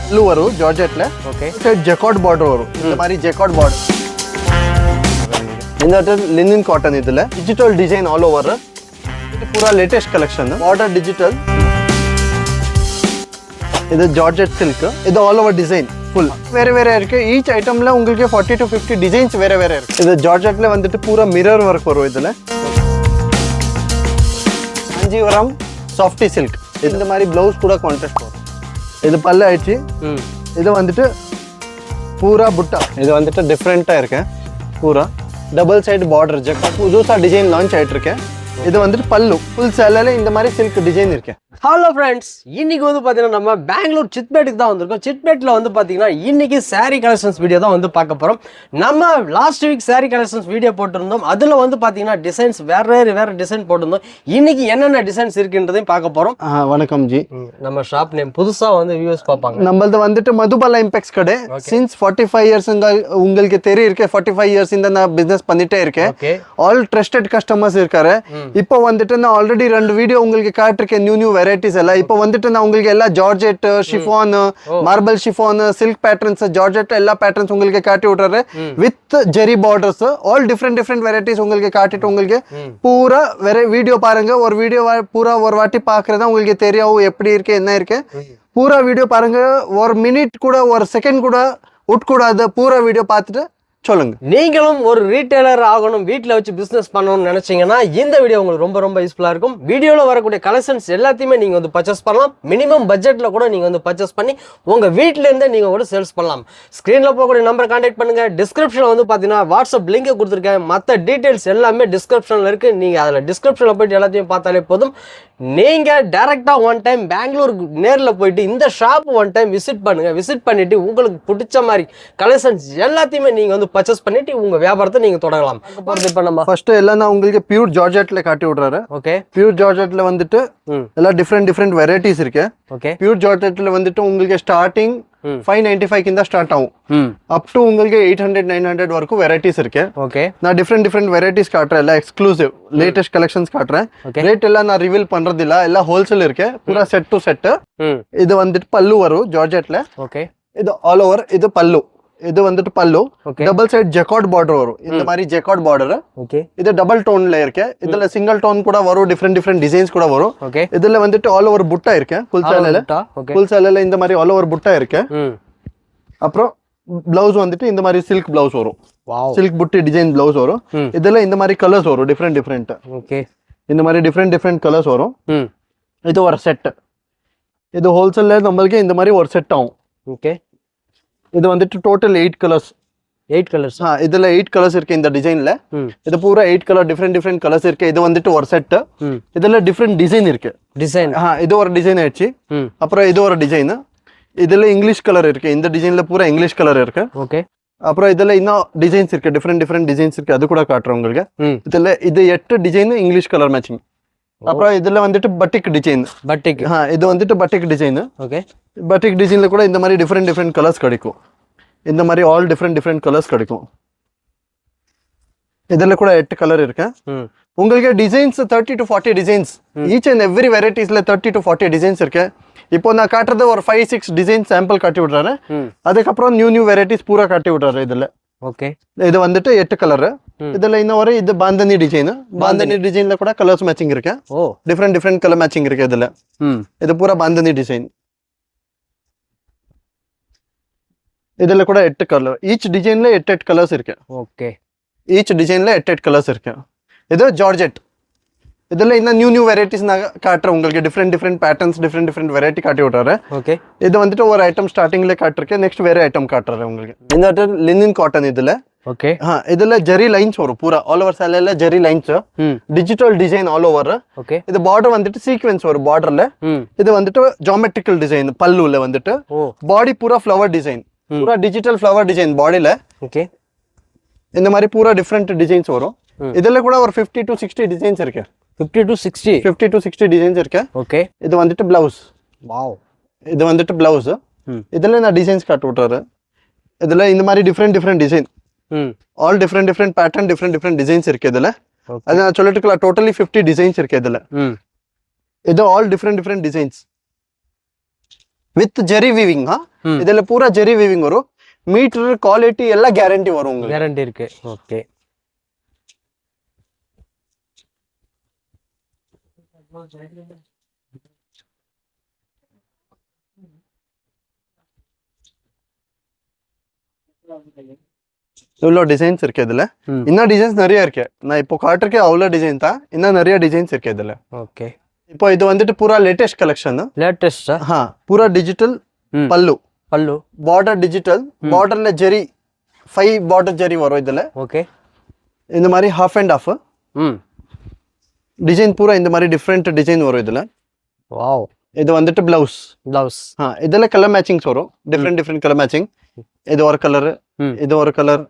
பல்லு வரும் ஜார்ஜெட்ல. Okay. Side jacquard border வரும். இந்த மாதிரி ஜெக்கார்ட் பார்டர். இந்த லினன் காட்டன் இதுல டிஜிட்டல் டிசைன் ஆல் ஓவர். இது பூரா லேட்டஸ்ட் கலெக்ஷன். Border digital. இது ஜார்ஜெட் சில்க். இது ஆல் ஓவர் டிசைன் ஃபுல் வேற வேற இருக்கு. ஈச் ஐட்டம்ல உங்களுக்கு 40 to 50 டிசைன்ஸ் வேற வேற இருக்கு. இது ஜார்ஜெட்ல வந்துட்டு பூரா மிரர் ஒர்க் வரும் இதுல. Kanchipuram softy silk. இந்த மாதிரி பிளவுஸ் கூட கான்ட்ராஸ்ட் வரும். இது பல்ல ஆயிடுச்சு. இது வந்துட்டு பூரா புட்டா. இது வந்துட்டு டிஃப்ரெண்டா இருக்கு. பூரா டபுள் சைடு பார்டர் ஜெக்கார்ட் புதுசா டிசைன் லான்ச் ஆயிட்டு இருக்கு. இது வந்துட்டு பல்லு ஃபுல் சேலையில இந்த மாதிரி சில்க் டிசைன் இருக்கு. ஹலோ ஃப்ரெண்ட்ஸ், இன்னைக்கு வந்து பார்த்தீங்கன்னா நம்ம பெங்களூர் சித்பேட்டுக்கு தான் வந்திருக்கோம். சித்பேட்டில் வந்து பார்த்தீங்கன்னா இன்னைக்கு சாரீ கலெக்ஷன்ஸ் வீடியோ தான் வந்து பார்க்க போகிறோம். நம்ம last week sari collections video போட்டிருந்தோம். அதில் வந்து பார்த்தீங்கன்னா டிசைன்ஸ் வேறு டிசைன் போட்டிருந்தோம். இன்னைக்கு என்னென்ன டிசைன்ஸ் இருக்குன்றதையும் பார்க்க போகிறோம். வணக்கம் ஜி. நம்ம ஷாப் நேம் புதுசாக வந்து வியூஸ் பார்ப்பாங்க. நம்மளது வந்துட்டு மதுபாலா இம்பெக்ஸ் கடை. சின்ஸ் 45 இயர்ஸ் உங்களுக்கு தெரிய இருக்கு. 45 இயர்ஸ் இந்த நான் பிசினஸ் பண்ணிட்டே இருக்கேன். ஆல் ட்ரஸ்டட் கஸ்டமர்ஸ் இருக்காரு. இப்போ வந்துட்டு நான் ஆல்ரெடி 2 வீடியோ உங்களுக்கு காட்டிருக்கேன். நியூ வெரைட்டிஸ் எல்லாம். இப்போ வந்துட்டு நான் உங்களுக்கு எல்லா georgette chiffon marble chiffon silk patterns georgette எல்லா பேட்டர்ன்ஸ் உங்களுக்கு காட்டி விடுறாரு. With zari borders all different varieties உங்களுக்கு காட்டிட்டு உங்களுக்கு பூரா வீடியோ பாருங்க. ஒரு வீடியோ பூரா ஒரு வாட்டி பாக்குறதா உங்களுக்கு தெரியும் எப்படி இருக்கு என்ன இருக்கு. பூரா வீடியோ பாருங்க. ஒரு மினிட் கூட ஒரு செகண்ட் கூட விட்டுக்கூடாது. பூரா வீடியோ பார்த்துட்டு சொல்லுங்க. நீங்களும் ஒரு ரீட்டைலர் ஆகணும், வீட்டில் வச்சு பிசினஸ் பண்ணணும்னு நினைச்சீங்கன்னா இந்த வீடியோ உங்களுக்கு ரொம்ப யூஸ்ஃபுல்லா இருக்கும். வீடியோவில் வரக்கூடிய கலெக்ஷன்ஸ் எல்லாத்தையுமே நீங்க வந்து பர்ச்சேஸ் பண்ணலாம். மினிமம் பட்ஜெட்ல கூட நீங்க வந்து பர்ச்சேஸ் பண்ணி உங்க வீட்ல இருந்தே நீங்க கூட சேல்ஸ் பண்ணலாம். ஸ்கிரீன்ல போகக்கூடிய நம்பர் கான்டாக்ட் பண்ணுங்க. டிஸ்கிரிப்ஷன்ல வந்து பாத்தீங்கன்னா வாட்ஸ்அப் லிங்க் கொடுத்துருக்கேன். மற்ற டீடைல்ஸ் எல்லாமே டிஸ்கிரிப்ஷன்ல இருக்கு. நீங்க அதுல டிஸ்கிரிப்ஷன்ல போயிட்டு எல்லாத்தையும் பார்த்தாலே போதும். நீங்க டைரக்டா ஒன் டைம் பெங்களூர் நேர்ல போயிட்டு இந்த ஷாப் ஒன் டைம் விசிட் பண்ணுங்க. விசிட் பண்ணிட்டு உங்களுக்கு பிடிச்ச மாதிரி கலெக்ஷன்ஸ் எல்லாத்தையுமே நீங்க வந்து பர்ச்சேஸ் பண்ணிட்டு உங்க வியாபாரத்தை நீங்க தொடங்கலாம். இப்போ நம்ம ஃபர்ஸ்ட் எல்லாம் நான் உங்களுக்கு பியூர் ஜார்ஜெட்ல காட்டி விடுறாரு. ஓகே. பியூர் ஜார்ஜெட்ல வந்துட்டு எல்லாம் டிஃப்ரெண்ட் வெரைட்டிஸ் இருக்கு. ஓகே. பியூர் ஜார்ஜெட்ல வந்துட்டு உங்களுக்கு ஸ்டார்டிங் 595 கிந்த ஸ்டார்ட் ஆகும். அப் டு உங்களுக்கு 800-900 வரைக்கும் வெரைட்டிஸ் இருக்கு. ஓகே. நான் டிஃப்ரெண்ட் வெரைட்டிஸ் காட்டுறேன். எல்லாம் எக்ஸ்க்ளூசிவ் லேட்டஸ்ட் கலெக்ஷன்ஸ் காட்டுறேன். ரேட் எல்லாம் நான் ரிவீல் பண்றது இல்ல. எல்லாம் ஹோல்சேல் இருக்கு. பூரா செட் டு செட். இது வந்துட்டு பல்லு வரும் ஜார்ஜெட்ல. ஓகே. இது ஆல் ஓவர். இது பல்லு. இது வந்துட்டு பல்லு டபுள் சைடு ஜெக்கார்ட் பார்டர் வரும். இந்த மாதிரி ஜெக்கார்ட் பார்டர். ஓகே. இது டபுள் டோன்ல இருக்கு. இதுல சிங்கிள் டோன் கூட வரும். டிஃப்ரெண்ட் டிசைன்ஸ் கூட வரும். ஓகே. இதுல வந்துட்டு ஆல் ஓவர் புட்டா இருக்கு. ஃபுல் சேலைல இந்த மாதிரி ஆல் ஓவர் புட்டா இருக்கு. அப்புறம் பிளவுஸ் வந்துட்டு இந்த மாதிரி சில்க் பிளவுஸ் வரும். சில்க் புட்டி டிசைன் பிளவுஸ் வரும். இதுல இந்த மாதிரி கலர்ஸ் வரும். டிஃப்ரெண்ட். ஓகே. இந்த மாதிரி டிஃப்ரெண்ட் கலர்ஸ் வரும். இது ஒரு செட். இது ஹோல்சேல்ல நம்மளுக்கு இந்த மாதிரி ஒரு செட் ஆகும். ஓகே. இது வந்துட்டு டோட்டல் 8 கலர்ஸ். 8 கலர்ஸ். இதுல 8 கலர்ஸ் இருக்கு இந்த டிசைன்ல. இது பூரா 8 கலர் டிஃப்ரெண்ட் கலர்ஸ் இருக்கு. இது வந்துட்டு ஒரு செட். இதுல டிஃப்ரெண்ட் டிசைன் இருக்கு. டிசைன் இது ஒரு டிசைன் ஆயிடுச்சு. அப்புறம் இது ஒரு டிசைன். இதுல இங்கிலீஷ் கலர் இருக்கு. இந்த டிசைன்ல பூரா இங்கிலீஷ் கலர் இருக்கு. ஓகே. அப்புறம் இதுல இன்னும் டிசைன்ஸ் இருக்கு. டிஃப்ரெண்ட் டிசைன்ஸ் இருக்கு. அது கூட காட்டுறேன் உங்களுக்கு. இதுல இது 8 டிசைன் இங்கிலீஷ் கலர் மேட்சிங். அப்புறம் இதுல வந்துட்டு பட்டிக் டிசைன். பட்டிக். இது வந்துட்டு பட்டிக் டிசைன். ஓகே. பட்டிக் டிசைன்ல கூட இந்த மாதிரி டிஃப்ரெண்ட் கலர்ஸ் கிடைக்கும். இந்த மாதிரி ஆல் டிஃப்ரெண்ட் கலர்ஸ் கிடைக்கும். இதுல கூட 8 கலர் இருக்கு. உங்களுக்கு designs 30 to 40 designs. Each and every வெரைட்டிஸ்ல 30 to 40 டிசைன்ஸ் இருக்கு. இப்போ நான் காட்டுறது ஒரு 5-6 டிசைன் சாம்பிள் காட்டி விடுறாரு. அதுக்கப்புறம் நியூ வெரைட்டிஸ் பூரா காட்டி விடுறாரு இதுல. ஓகே. இது வந்துட்டு 8 கலர். இதுல இன்னும் ஒரு இது பாந்தனி டிசைன். பாந்தனி டிசைன்ல கூட கலர்ஸ் மேட்சிங் இருக்கு. டிஃப்ரெண்ட் கலர் மேட்சிங் இருக்கு இதுல. இது பூரா பாந்தனி டிசைன். இதுல கூட 8 கலர். ஈச் டிசைன்ல 8 கலர்ஸ் இருக்கு. ஓகே. ஈச் டிசைன்ல 8 கலர்ஸ் இருக்கு. இது ஜார்ஜெட். இதுல இன்னும் நியூ வெரைட்டிஸ் நான் காட்டுறேன் உங்களுக்கு. டிஃப்ரெண்ட் பேட்டர்ன்ஸ் டிஃப்ரெண்ட் வெரைட்டி காட்டி விடுறாரு. ஓகே. இது வந்துட்டு ஒரு ஐட்டம் ஸ்டார்டிங்ல காட்டிருக்கேன். நெக்ஸ்ட் வேற ஐட்டம் காட்டுறாரு உங்களுக்கு. இந்த லினன் காட்டன் இதுல. ஓகே. இதுல ஜெரி லைன்ஸ் வரும். பூரா ஆல் ஓவர் சேலைல zari lines. Digital design all over. Okay. இது பார்டர் வந்துட்டு சீக்வென்ஸ் வரும் பார்டர்ல. இது வந்துட்டு ஜியோமெட்ரிக்கல் டிசைன். பல்லுல வந்துட்டு பாடி பூரா ஃப்ளவர் டிசைன். பூரா டிஜிட்டல் ஃப்ளவர் டிசைன் பாடியில. ஓகே. இந்த மாதிரி பூரா டிஃப்ரெண்ட் டிசைன்ஸ் வரும். இதுல கூட ஒரு 50 to 60 டிசைன்ஸ் இருக்கு. 50 to 60 டிசைன்ஸ் இருக்கு. ஓகே. இது வந்துட்டு பிளவுஸ். வாவ். இது வந்துட்டு பிளவுஸ். இதுல நான் டிசைன்ஸ் காட்டி விட்டுறாரு. இதுல இந்த மாதிரி different design. All different pattern different designs இருக்கு இதுல. அது நான் சொல்லிட்டு இருக்கலாம். டோட்டலி 50 டிசைன்ஸ் இருக்கு இதுல. இது all different designs. With zari weaving. இதுல பூரா ஜெரி வீவிங் வரும். மீட்டர் குவாலிட்டி எல்லாம் கேரண்டி வரும் உங்களுக்கு. கேரண்டி இருக்கு. ஓகே. இவ்வளோ டிசைன்ஸ் இருக்கு இதுல. இன்னும் டிசைன்ஸ் நிறைய இருக்கு. நான் இப்போ காட்டுறக்கே அவ்வளோ டிசைன் தான். இன்னும் நிறைய டிசைன்ஸ் இருக்கு இதுல. ஓகே. இப்போ இது வந்துட்டு பூரா லேட்டஸ்ட் கலெக்ஷன். லேட்டஸ்ட். பூரா டிஜிட்டல் பல்லு. Border digital. பார்டர்ல ஜெரி 5 பார்டர் ஜெரி வரும் இதுல. ஓகே. இந்த மாதிரி ஹாஃப் அண்ட் ஹாஃப் டிசைன் பூரா இந்த மாதிரி டிஃப்ரெண்ட் டிசைன் வரும் இதுல. வாவ். இது வந்துட்டு பிளவுஸ். இதுல கலர் மேட்சிங்ஸ் வரும். Different colour matching. இது ஒரு கலர், இது ஒரு கலர்,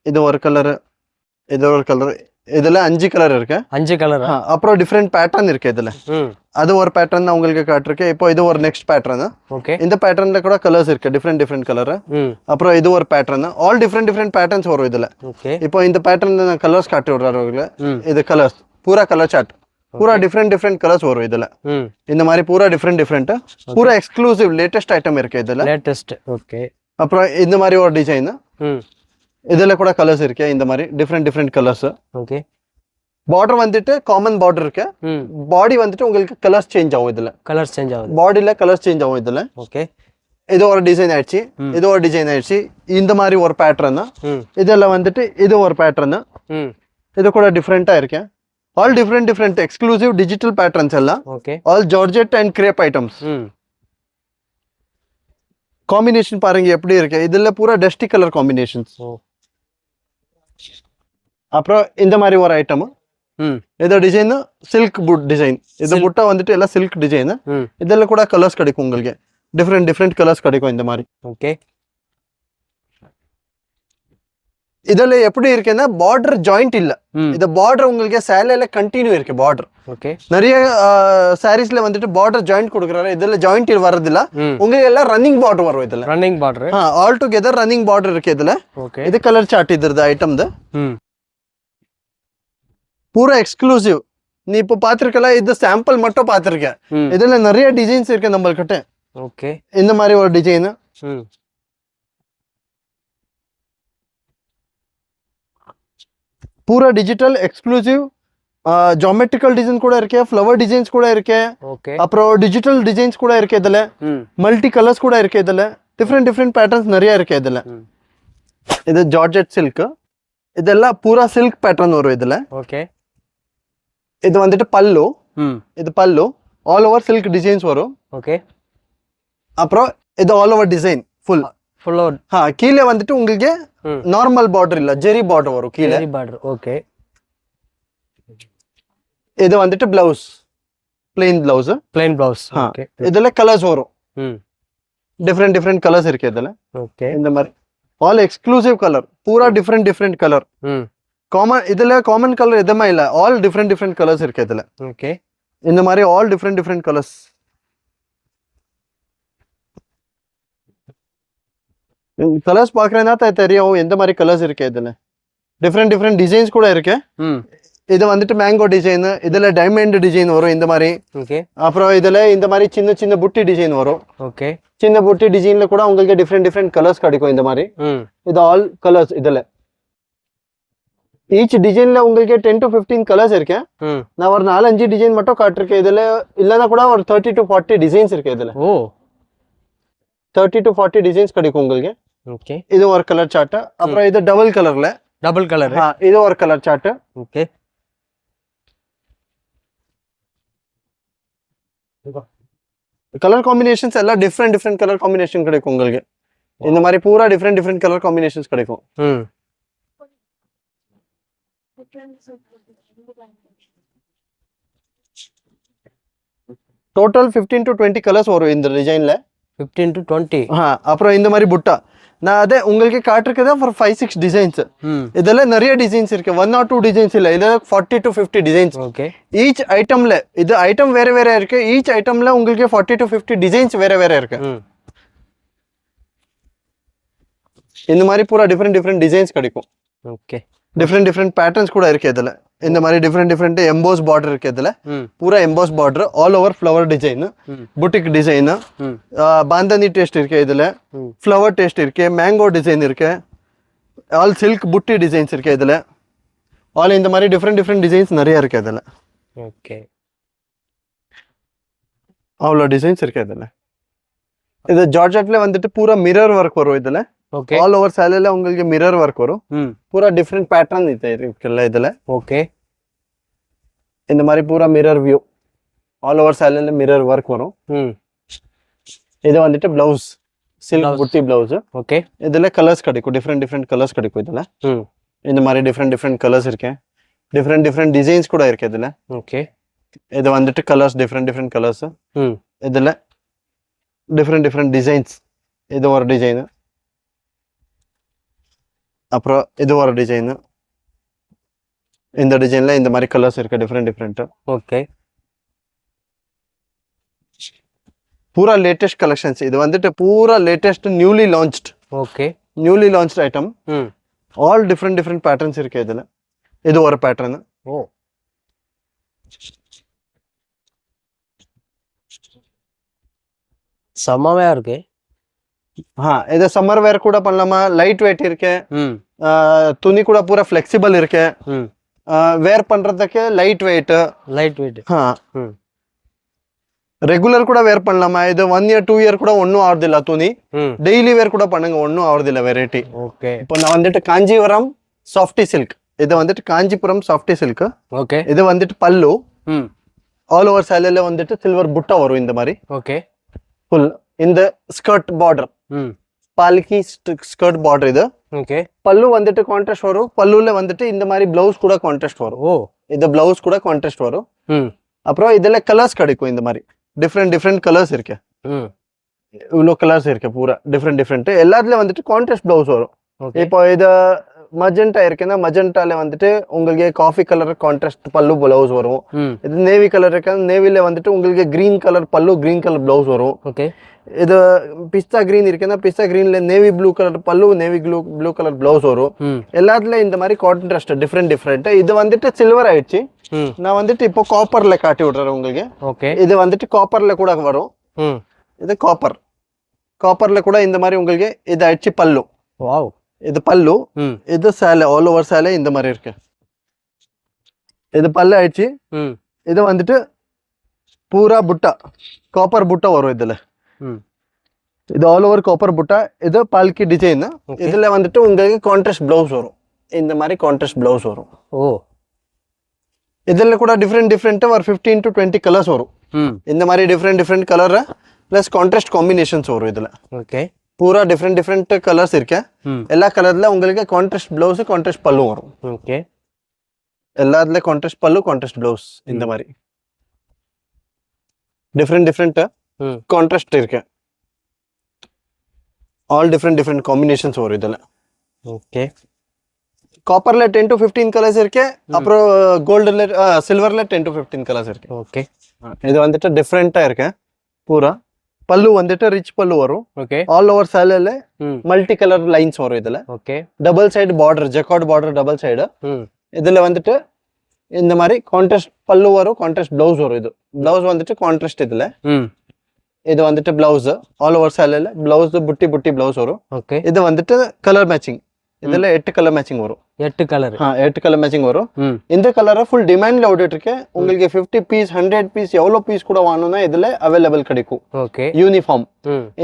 இது ஒரு கலர், இது ஒரு கலர். இதுல 5 கலர் இருக்கு. 5 கலர். அப்புறம் டிஃப்ரெண்ட் பேட்டர்ன் இருக்கு இதுல. அது ஒரு பேட்டர்ன் தான் உங்களுக்கு காட்டிருக்கேன். இப்போ இது ஒரு நெக்ஸ்ட் பேட்டர்ன். ஓகே. இந்த பேட்டர்ன்ல கூட கலர்ஸ் இருக்கு. Different colour. அப்புறம் இது ஒரு பேட்டர்ன். ஆல் டிஃப்ரெண்ட் பேட்டர்ன்ஸ் வரும் இதுல. ஓகே. இப்போ இந்த பேட்டர்ன்ல நான் கலர்ஸ் காட்டி விடுறாரு. இது கலர்ஸ் பூரா கலர் சார்ட். பூரா டிஃப்ரெண்ட் கலர்ஸ் வரும் இதுல. இந்த மாதிரி பூரா டிஃப்ரெண்ட் பூரா எக்ஸ்க்ளூசிவ் லேட்டஸ்ட் ஐட்டம் இருக்கு இதுல. லேட்டஸ்ட். ஓகே. அப்புறம் இந்த மாதிரி ஒரு டிசைன். இதுல கூட கலர்ஸ் இருக்கு. இந்த மாதிரி டிஃப்ரெண்ட் கலர்ஸ். ஓகே. பார்டர் வந்துட்டு காமன் பார்டர் இருக்கு. பாடி வந்துட்டு உங்களுக்கு கலர்ஸ் சேஞ்ச் ஆகும் இதுல. கலர்ஸ் சேஞ்ச் ஆகும். பாடியில கலர்ஸ் சேஞ்ச் ஆகும் இதுல. ஓகே. இது ஒரு டிசைன் ஆயிடுச்சு. இது ஒரு டிசைன் ஆயிடுச்சு. இந்த மாதிரி ஒரு பேட்டர்ன். இதெல்லாம் வந்துட்டு இது ஒரு பேட்டர்ன். இது கூட டிஃப்ரெண்டா இருக்கு. All different exclusive digital patterns எல்லாம். Okay. All georgette and crepe items. Combination பாருங்க எப்படி இருக்கு. இதுல பூரா டஸ்டி கலர் காம்பினேஷன்ஸ். அப்புறம் இந்த மாதிரி ஒரு ஐட்டம். இது டிசைன் சில்க் புட் டிசைன். இது புட்டா வந்துட்டு எல்லாம் சில்க் டிசைன். இதுல கூட கலர்ஸ் கிடைக்கும் உங்களுக்கு. டிஃப்ரெண்ட் கலர்ஸ் கிடைக்கும் இந்த மாதிரி. ஓகே. இதுல எப்படி இருக்குன்னா பார்டர் ஜாயிண்ட் இல்ல. இந்த பார்டர் உங்களுக்கு சேலையில கண்டினியூ இருக்கு பார்டர். ஓகே. நிறைய சாரீஸ்ல வந்துட்டு பார்டர் ஜாயிண்ட் கொடுக்குறாரு. இதுல ஜாயிண்ட் வர்றது இல்ல. உங்களுக்கு எல்லாம் ரன்னிங் பார்டர் வரும் இதுல. Running border. All together running border இருக்கு இதுல. ஓகே. இது கலர் சார்ட் இதுது ஐட்டம். பூரா எக்ஸ்க்ளூசிவ். நீ இப்போ பாத்திருக்கல. இது சாம்பிள் மட்டும் பாத்திருக்கேன். இதுல நிறைய டிசைன்ஸ் இருக்கு நம்மள்கிட்ட. ஓகே. இந்த மாதிரி ஒரு டிசைன். पूरा डिजिटल एक्सक्लूसिव ஜியோமெட்ரிக்கல் டிசைன் கூட இருக்கு. ஃப்ளவர் டிசைன்ஸ் கூட இருக்கு. ஓகே. அப்புறம் டிஜிட்டல் டிசைன்ஸ் கூட இருக்கு இதுல. மல்டி கலர்ஸ் கூட இருக்கு இதுல. டிஃப்ரெண்ட் பேட்டர்ன்ஸ் நிறைய இருக்கு இதுல. இது ஜார்ஜெட் சில்க். இதெல்லாம் பூரா சில்க் பேட்டர்ன் வரும் இதுல. ஓகே. இது வந்துட்டு பல்லு. இது பல்லு. ஆல் ஓவர் சில்க் டிசைன்ஸ் வரும். ஓகே. அப்புறம் இது ஆல் ஓவர் டிசைன் ஃபுல். கீழே வந்துட்டு உங்களுக்கு நார்மல் பார்டர் இல்ல, ஜெரி பார்டர் வரும் கீழே. பார்டர். ஓகே. இது வந்துட்டு blouse. Plain blouse. Plain blouse. Okay. இதுல கலர்ஸ் வரும். டிஃப்ரெண்ட் கலர்ஸ் இருக்கு இதுல. ஓகே. இந்த மாதிரி ஆல் எக்ஸ்க்ளூசிவ் கலர். பூரா டிஃப்ரெண்ட் கலர். காமன் இதுல காமன் கலர் எதுவுமே இல்ல. ஆல் டிஃப்ரெண்ட் கலர்ஸ் இருக்கு இதுல. ஓகே. இந்த மாதிரி ஆல் டிஃப்ரெண்ட் கலர்ஸ். கலர்ஸ் பாக்குறேன்னா தெரியும் எந்த மாதிரி கலர்ஸ் இருக்கு இதுல. டிஃப்ரெண்ட் டிசைன்ஸ் கூட இருக்கு. இது வந்துட்டு மேங்கோ டிசைன். இதுல டைமண்ட் டிசைன் வரும் இந்த மாதிரி. ஓகே. அப்புறம் இதுல இந்த மாதிரி சின்ன புட்டி டிசைன் வரும். ஓகே. சின்ன புட்டி டிசைன்ல கூட உங்களுக்கு டிஃப்ரெண்ட் கலர்ஸ் கிடைக்கும் இந்த மாதிரி. இது ஆல் கலர்ஸ் இதுல. ஈச் டிசைன்ல உங்களுக்கு 10 to 15 கலர்ஸ் இருக்கு. நான் ஒரு 4-5 டிசைன் மட்டும் காட்டிருக்கேன் இதுல. இல்லனா கூட ஒரு 30 to 40 டிசைன்ஸ் இருக்கு இதுல. 30 to 40 டிசைன்ஸ் கிடைக்கும் உங்களுக்கு. ஓகே. இது ஒரு கலர் சார்ட். அப்புறம் இது டபுள் கலர்ல. Double colour. இது ஒரு colour chart. Okay. Colour combinations எல்லாம் டிஃப்ரெண்ட் கலர் காம்பினேஷன் கிடைக்கும் உங்களுக்கு. இந்த மாதிரி பூரா டிஃப்ரெண்ட் கலர் காம்பினேஷன்ஸ் கிடைக்கும். டோட்டல் 15 to 20 கலர்ஸ் வரும் இந்த டிசைன்ல. 15 to 20. அப்புறம் இந்த மாதிரி புட்டா நான் அதே உங்களுக்கு காட்டிருக்கதா ஃபார் 5-6 டிசைன்ஸ். இதெல்லாம் நிறைய டிசைன்ஸ் இருக்கு. 1 or 2 டிசைன்ஸ் இல்ல. இதுல 40 to 50 டிசைன்ஸ். ஓகே. ஈச் ஐட்டம்ல இது ஐட்டம் வேற இருக்கு. ஈச் ஐட்டம்ல உங்களுக்கு 40 to 50 டிசைன்ஸ் வேற இருக்கு. இந்த மாதிரி பூரா டிஃப்ரெண்ட் டிசைன்ஸ் கிடைக்கும். ஓகே. டிஃப்ரெண்ட் டிஃப்ரெண்ட் பேட்டர்ன்ஸ் கூட இருக்கு இதுல இந்த மாதிரி டிஃப்ரெண்ட் எம்போஸ் பார்டர் இருக்கு இதுல பூரா EMBOSS border all over flower design boutique design bandhani taste இருக்கு இதுல ஃப்ளவர் டேஸ்ட் இருக்கு மேங்கோ டிசைன் இருக்கு ஆல் சில்க் புட்டி டிசைன்ஸ் இருக்கு இதுல ஆல் இந்த மாதிரி டிஃப்ரெண்ட் டிசைன்ஸ் நிறைய இருக்கு இதுல ஓகே அவ்வளோ டிசைன்ஸ் இருக்கு இதுல இது ஜார்ஜெட்ல வந்துட்டு பூரா மிரர் ஒர்க் வரும் இதுல ஓகே ஆல் ஓவர் சாரில உங்களுக்கு மிரர் ஒர்க் வரும் பூரா டிஃப்ரெண்ட் பேட்டர்ன் இது இருக்குல்ல இதுல ஓகே இந்த மாதிரி பூரா மிரர் வியூ ஆல் ஓவர் சாரில மிரர் ஒர்க் வரும் இது வந்துட்டு blouse silk butti blouse okay இதுல கலர்ஸ் கிடைக்கும் டிஃப்ரெண்ட் கலர்ஸ் கிடைக்கும் இதுல இந்த மாதிரி டிஃப்ரெண்ட் கலர்ஸ் இருக்கு டிஃப்ரெண்ட் டிசைன்ஸ் கூட இருக்கு இதுல ஓகே இது வந்துட்டு கலர்ஸ் டிஃப்ரெண்ட் கலர்ஸ் இதுல டிஃப்ரெண்ட் டிசைன்ஸ் இது ஒரு டிசைன் அப்புறம் இது ஒரு டிசைன் இந்த டிசைன்ல இந்த மாதிரி கலர்ஸ் இருக்கு டிஃப்ரெண்ட் ஓகே பூரா லேட்டஸ்ட் கலெக்ஷன்ஸ் இது வந்துட்டு பூரா latest newly launched okay newly launched item all different patterns இருக்கு இதுல இது ஒரு பேட்டர்ன் ஓ செம்மவே இருக்கு இது சம்மர் வேர் கூட பண்ணலாமா லைட் வெயிட் இருக்கு துணி கூட பூரா ஃபிளெக்சிபிள் இருக்கு வேர் பண்றதுக்கு லைட் வெயிட் ரெகுலர் கூட வேர் பண்ணலாமா இது 1 year 2 year கூட ஒன்னும் ஆகுது இல்ல துணி டெய்லி வேர் கூட பண்ணுங்க ஒன்னும் ஆகுது இல்ல வெரைட்டி ஓகே இப்போ நான் வந்துட்டு காஞ்சிபுரம் சாஃப்டி சில்க் இது வந்துட்டு காஞ்சிபுரம் சாஃப்டி சில்க் ஓகே இது வந்துட்டு பல்லு ஆல் ஓவர் சாரில வந்துட்டு சில்வர் புட்டா வரும் இந்த மாதிரி ஓகே ஃபுல் இந்த ஸ்கர்ட் பார்டர் பால்கி ஸ்கர்ட் பார்டர் இது ஓகே பல்லு வந்துட்டு கான்ட்ராஸ்ட் வரும் பல்லுல வந்துட்டு இந்த மாதிரி பிளவுஸ் கூட கான்ட்ராஸ்ட் வரும் ஓ இது பிளவுஸ் கூட கான்ட்ராஸ்ட் வரும் அப்புறம் இதுல கலர்ஸ் கிடைக்கும் இந்த மாதிரி டிஃப்ரெண்ட் கலர்ஸ் இருக்கு இவ்வளோ கலர்ஸ் இருக்கு பூரா டிஃப்ரெண்ட் எல்லாத்துலயும் வந்துட்டு கான்ட்ராஸ்ட் பிளவுஸ் வரும் இப்போ இது மஜெண்டா இருக்குன்னா மஜெண்டால வந்துட்டு உங்களுக்கு காஃபி கலர் கான்ட்ராஸ்ட் பல்லு பிளவுஸ் வரும் இது நேவி கலர் இருக்கு நேவில வந்துட்டு உங்களுக்கு கிரீன் கலர் பல்லு கிரீன் கலர் பிளவுஸ் வரும் ஓகே இது பிஸ்தா கிரீன் இருக்குன்னா பிஸ்தா கிரீன்ல நேவி ப்ளூ கலர் பல்லு நேவி ப்ளூ கலர் பிளவுஸ் வரும் எல்லாத்துல இந்த மாதிரி கான்ட்ராஸ்ட் டிஃப்ரெண்ட் இது வந்துட்டு சில்வர் ஆயிடுச்சு நான் வந்துட்டு இப்போ காப்பர்ல காட்டி விடுறேன் உங்களுக்கு ஓகே இது வந்துட்டு காப்பர்ல கூட வரும் இது காப்பர்ல கூட இந்த மாதிரி உங்களுக்கு இது ஆயிடுச்சு பல்லு வாவ் இது பல்லு இது சேலை ஆல் ஓவர் சேலை இந்த மாதிரி இருக்கு இது பல்லு ஆயிடுச்சு இது வந்துட்டு பூரா புட்டா காப்பர் புட்டா வரும் இதுல இது ஆல் ஓவர் காப்பர் புட்டா இது பால்கி டிசைன் இதுல வந்துட்டு உங்களுக்கு கான்ட்ராஸ்ட் பிளவுஸ் வரும் இந்த மாதிரி கான்ட்ராஸ்ட் பிளவுஸ் வரும் ஓ இதுல கூட டிஃப்ரெண்ட் ஒரு 15 to 20 கலர்ஸ் வரும் இந்த மாதிரி different colour plus contrast combinations வரும் இதுல ஓகே பூரா டிஃப்ரெண்ட் கலர்ஸ் இருக்கு எல்லா கலர்ல உங்களுக்கு கான்ட்ராஸ்ட் பிளவுஸ் கான்ட்ராஸ்ட் பல்லு வரும் ஓகே எல்லாத்துல கான்ட்ராஸ்ட் பல்லு கான்ட்ராஸ்ட் பிளவுஸ் இந்த மாதிரி டிஃப்ரெண்ட் கான்ட்ராஸ்ட் இருக்கு ஆல் டிஃப்ரெண்ட் காம்பினேஷன்ஸ் வரும் இதுல ஓகே காப்பர்ல 10 to 15 கலர்ஸ் இருக்கு அப்புறம் கோல்டுல சில்வர்ல 10 to 15 கலர்ஸ் இருக்கு ஓகே இது வந்துட்டு டிஃப்ரெண்டா இருக்கு பூரா பல்லு வந்துட்டு ரிச் பல்லு வரும் ஓகே ஆல் ஓவர் சாரில மல்டி கலர் லைன்ஸ் வரும் இதுல okay double side border jacquard border double side இதுல வந்துட்டு இந்த மாதிரி கான்ட்ராஸ்ட் பல்லு வரும் கான்ட்ராஸ்ட் பிளவுஸ் வரும் இது பிளவுஸ் வந்துட்டு கான்ட்ராஸ்ட் இதுல இது வந்துட்டு பிளவுஸ் ஆல் ஓவர் சாரில பிளவுஸ் புட்டி பிளவுஸ் வரும் ஓகே இது வந்துட்டு கலர் மேட்சிங் இதுல 8 கலர் மேட்சிங் வரும் 8 கலர் 8 கலர் மேட்சிங் வரும் இந்த கலரை ஃபுல் டிமாண்ட்ல ஓடிட்டு இருக்கு உங்களுக்கு 50 பீஸ் 100 பீஸ் எவ்வளவு பீஸ் கூட வாங்கணும்னா இதுல அவைலபிள் கிடைக்கும் ஓகே யூனிஃபார்ம்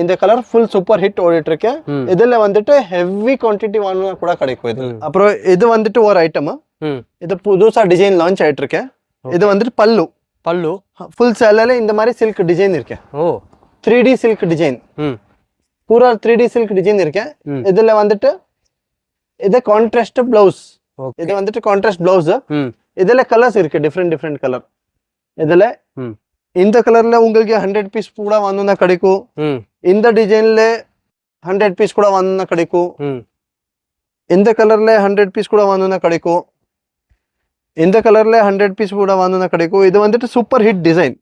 இந்த கலர் ஃபுல் சூப்பர் ஹிட் ஓடிட்டு இருக்கு இதுல வந்துட்டு ஹெவி குவான்டிட்டி வாங்கணும்னா கூட கிடைக்கும் இது அப்புறம் இது வந்துட்டு ஒரு ஐட்டம் இது புதுசா டிசைன் லான்ச் ஆயிட்டு இருக்கு இது வந்துட்டு பல்லு ஃபுல் சேலைல இந்த மாதிரி சில்க் டிசைன் இருக்கு ஓ 3D சில்க் டிசைன் பூரா 3D சில்க் டிசைன் இருக்கு இதுல வந்துட்டு இது கான்ட்ராஸ்ட் பிளவுஸ் இது வந்துட்டு கான்ட்ராஸ்ட் பிளவுஸ் இதுல கலர்ஸ் இருக்கு டிஃப்ரெண்ட் கலர் இதுல இந்த கலர்ல உங்களுக்கு 100 பீஸ் கூட வாங்கணும்னா கிடைக்கும் இந்த டிசைன்ல 100 பீஸ் கூட வாங்கணும்னா கிடைக்கும் இந்த கலர்ல 100 பீஸ் கூட வாங்கணும்னா கிடைக்கும் இந்த கலர்ல 100 பீஸ் கூட வாங்கணும்னா கிடைக்கும் இது வந்துட்டு super hit design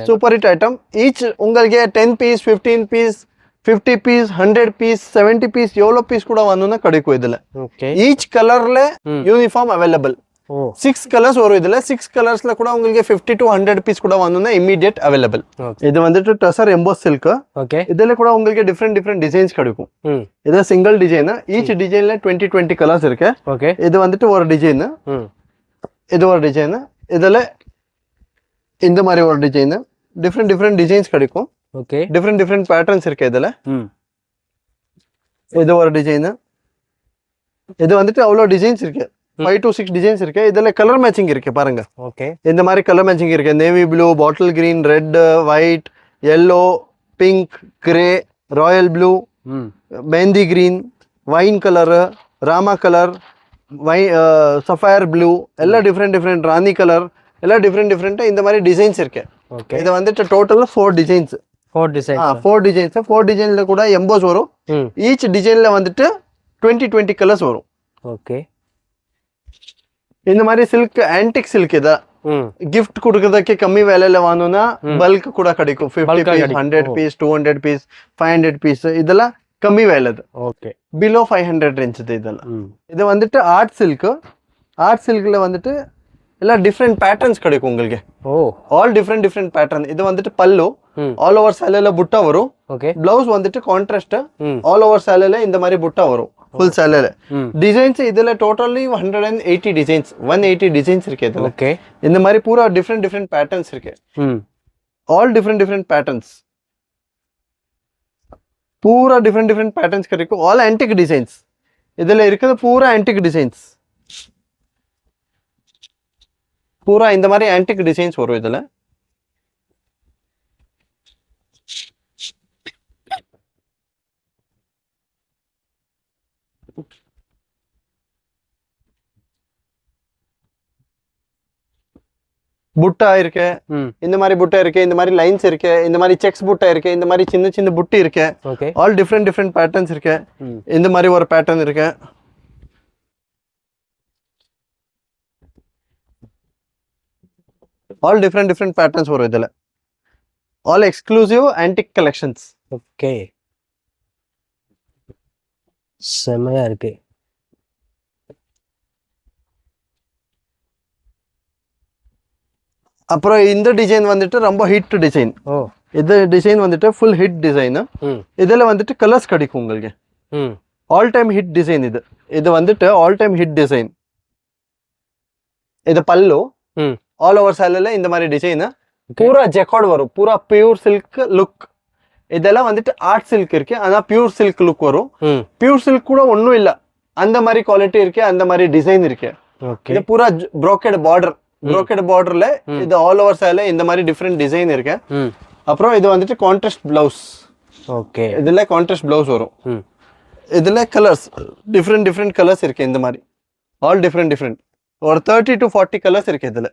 super hit item each உங்களுக்கு 10 piece 15 piece 50 piece 100 piece 70 piece எவ்வளோ பீஸ் கூட வேணும்னா கிடைக்கும் இதுல. ஓகே. ஈச் கலர்ல யூனிஃபார்ம் அவைலபிள். 6 கலர்ஸ் வரும் இதுல. 6 கலர்ஸ்ல கூட உங்களுக்கு 50 to 100 பீஸ் கூட வேணும்னா இமிடியேட் அவைலபிள். இது வந்துட்டு டசர் எம்போஸ் சில்க். ஓகே. இதுல கூட உங்களுக்கு டிஃப்ரெண்ட் டிசைன்ஸ் கிடைக்கும். இது சிங்கிள் டிசைன். ஈச் டிசைன்ல 20 கலர்ஸ் இருக்கு. ஓகே. இது வந்துட்டு ஒரு டிசைன். இது ஒரு டிசைன். இதுல இந்த மாதிரி ஒரு டிசைன். டிஃப்ரெண்ட் டிசைன்ஸ் கிடைக்கும். ஓகே. டிஃப்ரெண்ட் பேட்டர்ன்ஸ் இருக்கு இதுல. இது ஒரு டிசைன். இது வந்துட்டு அவ்வளோ டிசைன்ஸ் இருக்கு. 5 to 6 டிசைன்ஸ் இருக்கு. இதுல கலர் மேட்சிங் இருக்கு பாருங்க. ஓகே. இந்த மாதிரி கலர் மேட்சிங் இருக்கு. Navy blue, bottle green, red, white, yellow, pink, grey, royal blue, mehndi green, wine colour, Rama colour, sapphire blue, எல்லாம் டிஃப்ரெண்ட் ராணி கலர், எல்லாம் டிஃப்ரெண்ட் இந்த மாதிரி டிசைன்ஸ் இருக்கு. ஓகே. இது வந்துட்டு டோட்டல் 4 டிசைன்ஸ். 4 டிசைன்ஸ். 4 டிசைன்ல கூட எம்போஸ் வரும். ஈச் டிசைன்ல வந்துட்டு 20 கலர்ஸ் வரும். ஓகே. இந்த மாதிரி சில்க் ஆன்டிக் சில்க் இதா கிஃப்ட் கொடுக்கறதுக்கு கம்மி விலையில வாங்கணும்னா பல்க் கூட கிடைக்கும். 50 பீஸ் 100 பீஸ் 200 பீஸ் 500 பீஸ் இதெல்லாம் கம்மி விலை. ஓகே. பிலோ 500 ரேஞ்ச் இதெல்லாம். இது வந்துட்டு ஆர்ட் சில்க். ஆர்ட் சில்க்ல வந்துட்டு எல்லாம் டிஃப்ரெண்ட் பேட்டர்ன்ஸ் கிடைக்கும் உங்களுக்கு. All different pattern. இது வந்துட்டு பல்லு ஆல் ஓவர் சேலையில புட்டா வரும். ஓகே. பிளவுஸ் வந்துட்டு கான்ட்ராஸ்ட் ஆல் ஓவர் சேலையில இந்த மாதிரி புட்டா வரும். ஃபுல் சேலையில டிசைன்ஸ் இதுல டோட்டலி 180 டிசைன்ஸ் 180 டிசைன்ஸ் இருக்கு இதுல. ஓகே. இந்த மாதிரி பூரா டிஃப்ரெண்ட் பேட்டர்ன்ஸ் இருக்கு. All different patterns. பூரா டிஃப்ரெண்ட் பேட்டர்ன்ஸ் கிடைக்கும். All antique designs. இதுல இருக்கிறது பூரா ஆன்டிக் டிசைன்ஸ். பூரா இந்த மாதிரி ஆன்டிக் டிசைன்ஸ் வரும் இதுல. புட்டா இருக்கு. இந்த மாதிரி புட்டா இருக்கு. இந்த மாதிரி லைன்ஸ் இருக்கு. இந்த மாதிரி செக்ஸ் புட்டா இருக்கு. இந்த மாதிரி சின்ன புட்டி இருக்கு. ஆல் டிஃப்ரெண்ட் பேட்டர்ன்ஸ் இருக்கு. இந்த மாதிரி ஒரு பேட்டர்ன் இருக்கு. ஆல் டிஃப்ரெண்ட் பேட்டர்ன்ஸ் வரும் இதுல. All exclusive antique collections. Okay. செமையா இருக்கு. அப்புறம் இந்த டிசைன் வந்துட்டு ரொம்ப ஹிட் டிசைன். இந்த டிசைன் வந்துட்டு ஃபுல் ஹிட் டிசைன். இதுல வந்துட்டு கலர்ஸ் கிடைக்கும் உங்களுக்கு. ஆல் டைம் ஹிட் டிசைன் இது. இது வந்துட்டு ஆல் டைம் ஹிட் டிசைன். இது பல்லு ஆல் ஓவர் சேலையில இந்த மாதிரி டிசைன். பூரா ஜெக்கார்ட் வரும். பூரா பியூர் சில்க் லுக். இதெல்லாம் வந்துட்டு ஆர்ட் சில்க் இருக்கு. ஆனா பியூர் சில்க் லுக் வரும். பியூர் சில்க் கூட ஒன்றும் இல்லை. அந்த மாதிரி குவாலிட்டி இருக்கு. அந்த மாதிரி டிசைன் இருக்கு. இது பூரா ப்ரோக்கெட் பார்டர். ப்ரோக்கெட் பார்டர்ல இது ஆல் ஓவர் சேலை இந்த மாதிரி டிஃப்ரெண்ட் டிசைன் இருக்கு. அப்புறம் இது வந்துட்டு கான்ட்ராஸ்ட் பிளவுஸ். ஓகே. இதுல கான்ட்ராஸ்ட் பிளவுஸ் வரும். இதுல கலர்ஸ் டிஃப்ரெண்ட் கலர்ஸ் இருக்கு. இந்த மாதிரி ஆல் டிஃப்ரெண்ட் ஒரு 30 to 40 கலர்ஸ் இருக்கு இதுல.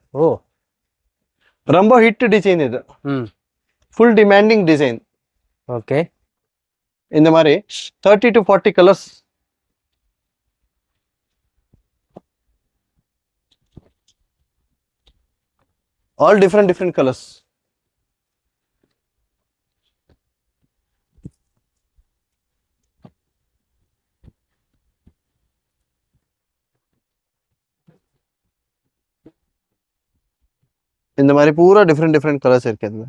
ரொம்ப ஹிட் டிசைன் இது. Full demanding design. ஓகே. இந்த மாதிரி 30 to 40 colours. All different colours. இந்த மாதிரி பூரா டிஃப்ரெண்ட் கலர்ஸ் இருக்கு இதுல.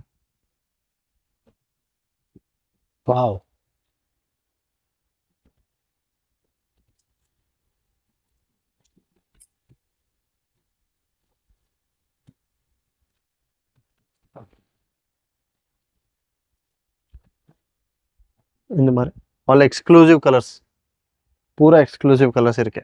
வாவ். இந்த மாதிரி ஆல் எக்ஸ்க்ளூசிவ் கலர்ஸ். பூரா எக்ஸ்க்ளூசிவ் கலர்ஸ் இருக்கு.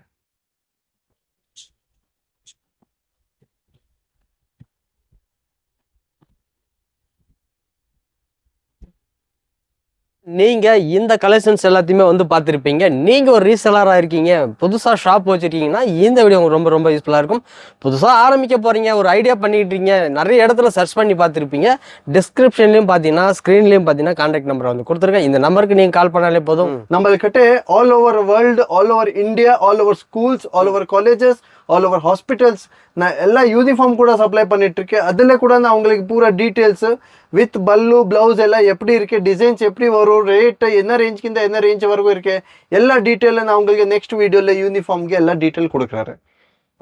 நீங்க இந்த கலெக்ஷன்ஸ் எல்லாத்தையுமே வந்து பார்த்துருப்பீங்க. நீங்க ஒரு ரீசெலராக இருக்கீங்க, புதுசா ஷாப் வச்சிருக்கீங்கன்னா இந்த வீடியோ உங்களுக்கு ரொம்ப யூஸ்ஃபுல்லா இருக்கும். புதுசா ஆரம்பிக்க போறீங்க, ஒரு ஐடியா பண்ணிட்டு இருக்கீங்க, நிறைய இடத்துல சர்ச் பண்ணி பார்த்துருப்பீங்க. டிஸ்கிரிப்ஷன்லயும் பாத்தீங்கன்னா ஸ்கிரீன்லயும் பாத்தீங்கன்னா கான்டாக்ட் நம்பர் வந்து கொடுத்துருக்கேன். இந்த நம்பருக்கு நீங்க கால் பண்ணாலே போதும். நம்மள்கிட்ட all over world, all over India, all over schools, all over colleges, all over hospitals நான் எல்லா யூனிஃபார்ம் கூட சப்ளை பண்ணிட்டு இருக்கேன். அதில் கூட நான் உங்களுக்கு பூரா டீட்டெயில்ஸு வித் பல்லு ப்ளவுஸ் எல்லாம் எப்படி இருக்கு, டிசைன்ஸ் எப்படி வரும், ரேட்டு என்ன ரேஞ்ச்கிಂತ என்ன ரேஞ்ச் வரைக்கும் இருக்கு, எல்லா டீட்டெயிலும் நான் உங்களுக்கு நெக்ஸ்ட் வீடியோவில் யூனிஃபார்ம்க்கு எல்லா டீட்டெயில் கொடுக்குறாரு.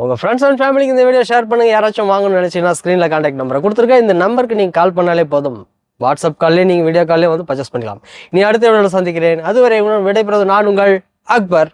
உங்கள் ஃப்ரெண்ட்ஸ் அண்ட் ஃபேமிலிக்கு இந்த வீடியோ ஷேர் பண்ணுங்க. யாராச்சும் வாங்கணும்னு நினச்சிங்கன்னா ஸ்க்ரீனில் கான்டாக்ட் நம்பரை கொடுத்துருக்கேன். இந்த நம்பருக்கு நீங்கள் கால் பண்ணாலே போதும். வாட்ஸ்அப் கால்லேயே நீங்கள் வீடியோ கால்லேயே வந்து பர்ச்சேஸ் பண்ணிக்கலாம். நீ அடுத்த வீடியோவில் சந்திக்கிறேன். அதுவரை விடைபெறுவது நான் உங்கள் அக்பர்.